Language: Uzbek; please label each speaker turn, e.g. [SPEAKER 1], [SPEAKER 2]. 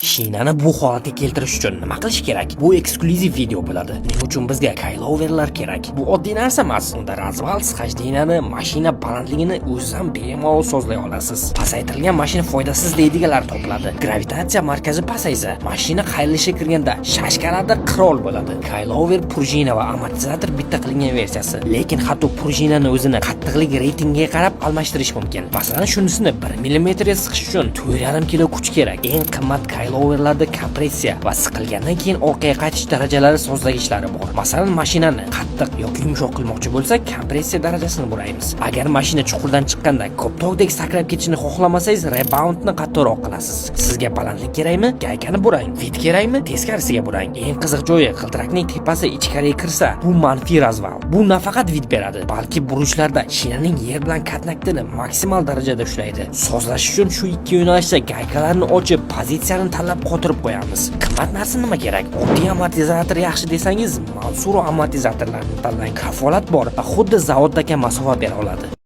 [SPEAKER 1] Shinani bu holatga keltirish uchun nima qilish kerak? Bu eksklyuziv video bo'ladi. Buning uchun bizga kayloverlar kerak. Bu oddiy narsa emas. Unda razval sxojdeniyani, mashina balandligini o'zingizdan bemalol sozlay olasiz. Pasaytirilgan mashina foydasiz deydiganlar topiladi. Gravitatsiya markazi pasaysa, mashina qayrilishga kirganda shashkalarda qirol bo'ladi. Kaylover prujina va amortizator bitta qilingan versiyasi. Lekin hatto prujinani o'zini qattiqlik reytingiga qarab almashtirish mumkin. Masalan, shunisini 1 mm ga siqish uchun 4,5 kg kuch kerak. Eng qimmat kayloverlarda kompressiya va siqilgandan keyin orqaga qaytish darajalari sozlagichlari bor. Masalan, mashinani qattiq yoki yumshoq qilmoqchi bo'lsak, kompressiya darajasini buraymiz. Agar mashina chuqurdan chiqqanda ko'ptog'dek sakrab ketishini xohlamasangiz, reboundni qattiqroq qilasiz. Sizga balandlik kerakmi? Gaykani burang. Fit kerakmi? Teskarisiga burang. Eng qiziq joyi, g'ildirakning tepasi ichkariga kirsa, bu manfiy razval. Bu nafaqat vid beradi, balki burishlarda shinaning yer bilan qatnakdini maksimal darajada ushlaydi. Sozlash uchun shu ikki yo'nalishda gaykalarni ochib, pozitsiyani tanlab qotirib qo'yamiz. Qimmat narsa nima kerak? Oddiy amortizator yaxshi desangiz, Mansuro amortizatorlarni tanlang. Kafolat bor va xuddi zavoddagi masofa bera oladi.